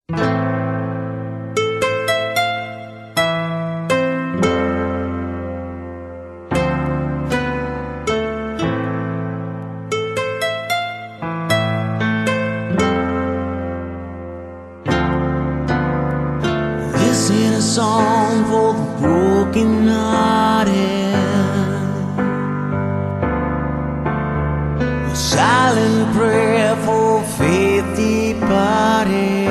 This ain't a song for the broken-hearted, a silent prayer for faith departed.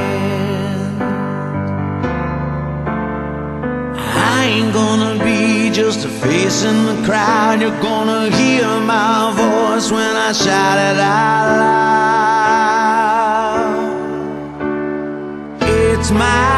I ain't gonna be just a face in the crowd. You're gonna hear my voice when I shout it out loud. It's my